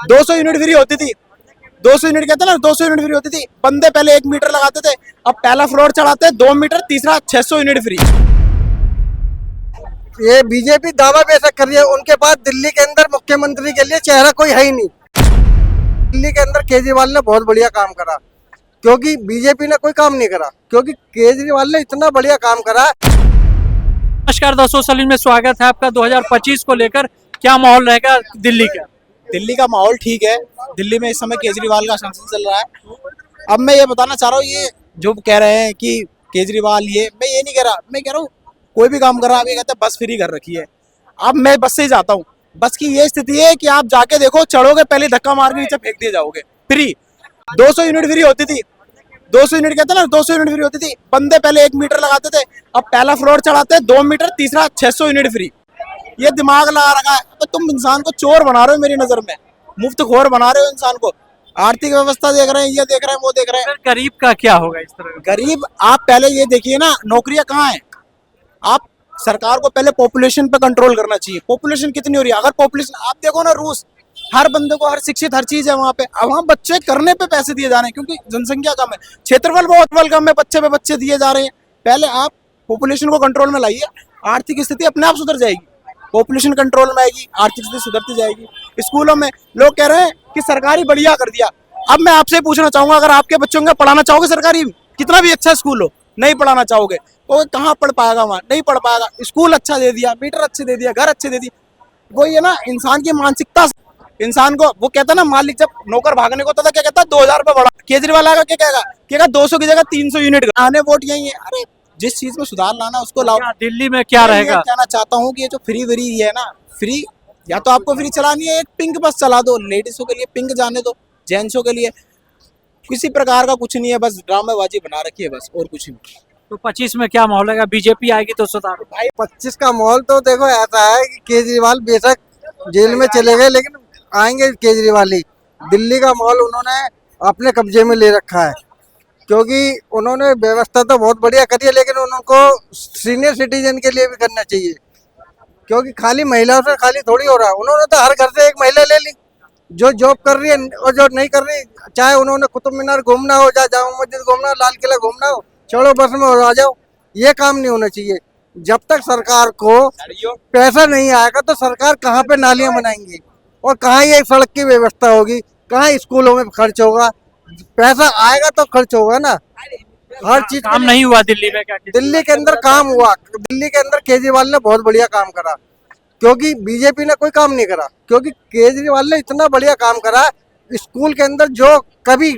200 unit free होती थी। 200 unit कहते हैं ना, 200 यूनिट फ्री होती थी। बंदे पहले 1 मीटर लगाते थे, अब पहला फ्लोर चढ़ाते हैं 2 मीटर, तीसरा 600 यूनिट फ्री। ये बीजेपी दावा बेशक कर रही है, उनके पास दिल्ली के अंदर मुख्यमंत्री के लिए चेहरा कोई है ही नहीं। दिल्ली के अंदर केजरीवाल ने बहुत बढ़िया काम करा, क्योंकि बीजेपी ने कोई काम नहीं करा, क्योंकि केजरीवाल ने इतना बढ़िया काम करा। नमस्कार दोस्तों, सलीम में स्वागत है आपका। 2025 को लेकर क्या माहौल रहेगा दिल्ली का? दिल्ली का माहौल ठीक है। दिल्ली में इस समय केजरीवाल का शासन चल रहा है। अब मैं ये बताना चाह रहा हूँ, ये जो कह रहे हैं कि केजरीवाल, ये मैं ये नहीं कह रहा, मैं कह रहा हूँ कोई भी काम कर रहा है। अभी कहते हैं बस फ्री कर रखी है। अब मैं बस से ही जाता हूँ। बस की ये स्थिति है कि आप जाके देखो, चढ़ोगे पहले धक्का मार के नीचे फेंक दिए जाओगे। फ्री 200 यूनिट फ्री होती थी। 200 यूनिट कहते हैं ना, 200 यूनिट फ्री होती थी। बंदे पहले 1 मीटर लगाते थे, अब पहला फ्लोर चढ़ाते हैं 2 मीटर, तीसरा 600 यूनिट फ्री। ये दिमाग लगा रखा है। तो तुम इंसान को चोर बना रहे हो, मेरी नजर में मुफ्त खोर बना रहे हो इंसान को। आर्थिक व्यवस्था देख रहे हैं, ये देख रहे हैं, वो देख रहे हैं। फिर गरीब का क्या होगा इस तरह? गरीब, आप पहले ये देखिए ना, नौकरियां कहाँ हैं। आप सरकार को पहले पॉपुलेशन पे कंट्रोल करना चाहिए। पॉपुलेशन कितनी हो रही है? अगर पॉपुलेशन, आप देखो ना रूस, हर बंदे को, हर शिक्षित, हर चीज है वहाँ पे। अब वहाँ बच्चे करने पे पैसे दिए जा रहे हैं, क्योंकि जनसंख्या कम है, क्षेत्रफल बहुत कम है, बच्चे पे बच्चे दिए जा रहे हैं। पहले आप पॉपुलेशन को कंट्रोल में लाइए, आर्थिक स्थिति अपने आप सुधर जाएगी। पॉपुलेशन कंट्रोल में आएगी, आर्थिक स्थिति सुधरती जाएगी। स्कूलों में लोग कह रहे हैं कि सरकारी बढ़िया कर दिया। अब मैं आपसे पूछना चाहूंगा, अगर आपके बच्चों को पढ़ाना चाहोगे सरकारी, कितना भी अच्छा स्कूल हो, नहीं पढ़ाना चाहोगे तो कहाँ पढ़ पाएगा? वहाँ नहीं पढ़ पाएगा। स्कूल अच्छा दे दिया, मीटर अच्छे दे दिया, घर अच्छे दे दिए। वही है ना इंसान की मानसिकता। इंसान को वो कहता है ना, मालिक जब नौकर भागने को होता था क्या कहता है, 2000 रुपये बढ़ा। केजरीवाल आएगा क्या कहेगा 200 की जगह 300 यूनिट। आने वोट यही है। अरे जिस चीज में सुधार लाना उसको लाओ। दिल्ली में क्या मैं ये रहेगा? कहना चाहता हूँ कि ये जो फ्री व्री है ना, फ्री, या तो आपको फ्री चलानी है, एक पिंक बस चला दो, लेडीजों के लिए पिंक जाने दो, जेंट्सों के लिए किसी प्रकार का कुछ नहीं है, बस ड्रामेबाजी बना रखी है, बस और कुछ नहीं। तो 25 में क्या माहौल रहेगा? बीजेपी आएगी तो सुधार होगा। भाई 25 का माहौल तो देखो ऐसा है कि केजरीवाल बेशक जेल में चले गए, लेकिन आएंगे केजरीवाल ही। दिल्ली का माहौल उन्होंने अपने कब्जे में ले रखा है, क्योंकि उन्होंने व्यवस्था तो बहुत बढ़िया करी है, लेकिन उनको सीनियर सिटीजन के लिए भी करना चाहिए, क्योंकि खाली महिलाओं से खाली थोड़ी हो रहा है। उन्होंने तो हर घर से एक महिला ले ली, जो जॉब कर रही है और जो नहीं कर रही, चाहे उन्होंने कुतुब मीनार घूमना हो, चाहे जामा मस्जिद घूमना हो, लाल किला घूमना हो, चढ़ो बस में और आ जाओ। ये काम नहीं होना चाहिए। जब तक सरकार को पैसा नहीं आएगा तो सरकार कहाँ पे नालियां बनाएंगी, और कहाँ ये सड़क की व्यवस्था होगी, कहाँ स्कूलों में खर्च होगा? पैसा आएगा तो खर्च होगा ना। हर चीज काम नहीं हुआ दिल्ली में क्या? दिल्ली के अंदर काम हुआ। दिल्ली के अंदर केजरीवाल ने बहुत बढ़िया काम करा, क्योंकि बीजेपी ने कोई काम नहीं करा। क्योंकि केजरीवाल ने इतना बढ़िया काम करा, स्कूल के अंदर जो कभी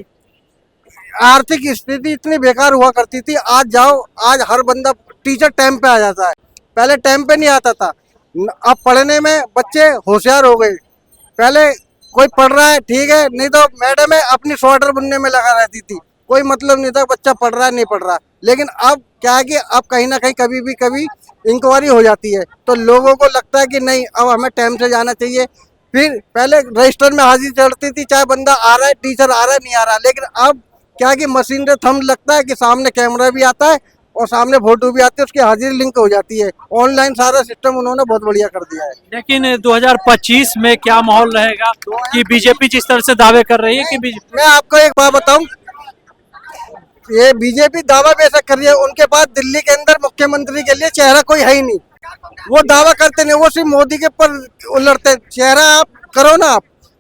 आर्थिक स्थिति इतनी बेकार हुआ करती थी, आज जाओ, आज हर बंदा टीचर टाइम पे आ जाता है। पहले टाइम पे नहीं आता था। अब पढ़ने में बच्चे होशियार हो गए। पहले कोई पढ़ रहा है ठीक है, नहीं तो मैडम है अपनी स्वेटर बुनने में लगा रहती थी, कोई मतलब नहीं था बच्चा पढ़ रहा है नहीं पढ़ रहा। लेकिन अब क्या है कि अब कहीं ना कहीं कभी इंक्वायरी हो जाती है, तो लोगों को लगता है कि नहीं, अब हमें टाइम से जाना चाहिए। फिर पहले रजिस्टर में हाजिरी चढ़ती थी, चाहे बंदा आ रहा है, टीचर आ रहा है, नहीं आ रहा। लेकिन अब क्या है कि मशीन से थंब लगता है कि सामने कैमरा भी आता है और सामने फोटो भी आती है, उसकी हाजिरी लिंक हो जाती है। ऑनलाइन सारा सिस्टम उन्होंने बहुत बढ़िया कर दिया है। लेकिन 2025 में क्या माहौल रहेगा कि बीजेपी जिस तरह से दावे कर रही है कि मैं आपको एक बात बताऊं, ये बीजेपी दावा बेशक कर रही है, उनके पास दिल्ली के अंदर मुख्यमंत्री के लिए चेहरा कोई है ही नहीं। वो दावा करते नहीं, वो सिर्फ मोदी के ऊपर उलटते। चेहरा आप करो ना,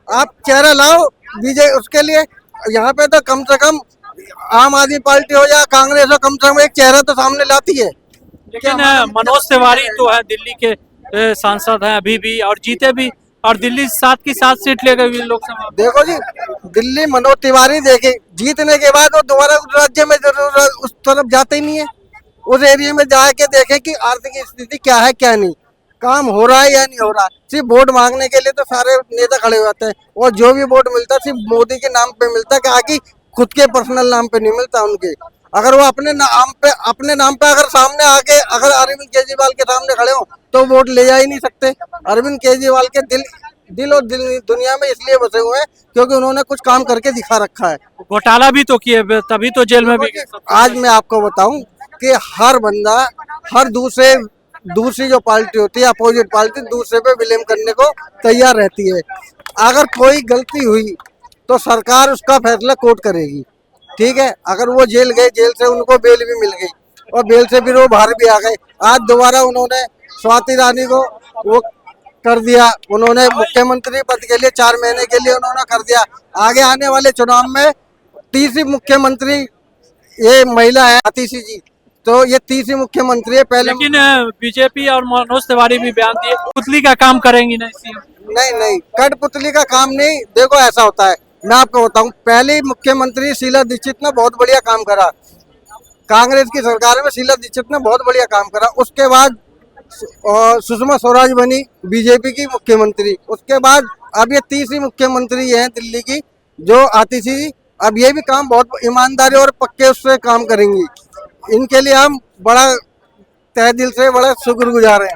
आप चेहरा लाओ बीजेपी। उसके लिए यहाँ पे तो कम से कम आम आदमी पार्टी हो या कांग्रेस हो, कम से कम एक चेहरा तो सामने लाती है। लेकिन मनोज तिवारी तो है दिल्ली के सांसद हैं अभी भी, और जीते भी, और दिल्ली 7 की 7 सीट ले गई लोकसभा। देखो जी, दिल्ली मनोज तिवारी देखे जीतने के बाद वो दोबारा उस राज्य में उस तरफ जाते ही नहीं है। उस एरिया में जाके देखे कि आर्थिक स्थिति क्या है क्या नहीं, काम हो रहा है या नहीं हो रहा। सिर्फ वोट मांगने के लिए तो सारे नेता खड़े हो जाते हैं, और जो भी वोट मिलता है सिर्फ मोदी के नाम पे मिलता है, कि खुद के पर्सनल नाम पे नहीं मिलता उनके। अगर वो अपने नाम पे अगर सामने आके अगर अरविंद केजरीवाल के सामने खड़े हो तो वोट ले जा ही नहीं सकते। अरविंद केजरीवाल के दिल और दुनिया में इसलिए बसे हुए हैं क्योंकि उन्होंने कुछ काम करके दिखा रखा है। घोटाला भी तो किए, तभी तो जेल में भी गए। आज मैं आपको बताऊं कि हर बंदा, हर दूसरी जो पार्टी होती है, अपोजिट पार्टी, दूसरे पे ब्लेम करने को तैयार रहती है। अगर कोई गलती हुई तो सरकार उसका फैसला कोर्ट करेगी, ठीक है। अगर वो जेल गए, जेल से उनको बेल भी मिल गई और बेल से फिर वो बाहर भी आ गए। आज दोबारा उन्होंने स्वाति रानी को वो कर दिया, उन्होंने मुख्यमंत्री पद के लिए 4 महीने के लिए उन्होंने कर दिया। आगे आने वाले चुनाव में तीसरी मुख्यमंत्री ये महिला है आतिशी जी, तो ये तीसरी मुख्यमंत्री है। पहले लेकिन बीजेपी और मनोज तिवारी भी बयान दिए पुतली का काम करेंगी ना सीएम। नहीं, कठपुतली का काम नहीं। देखो ऐसा होता है, मैं आपको बताऊं, पहली मुख्यमंत्री शीला दीक्षित ने बहुत बढ़िया काम करा, कांग्रेस की सरकार में शीला दीक्षित ने बहुत बढ़िया काम करा। उसके बाद सुषमा स्वराज बनी बीजेपी की मुख्यमंत्री। उसके बाद अब ये तीसरी मुख्यमंत्री है दिल्ली की जो आतिशी जी। अब ये भी काम बहुत ईमानदारी और पक्के उससे काम करेंगी। इनके लिए हम बड़ा तहे दिल से बड़ा शुक्रगुजार हैं।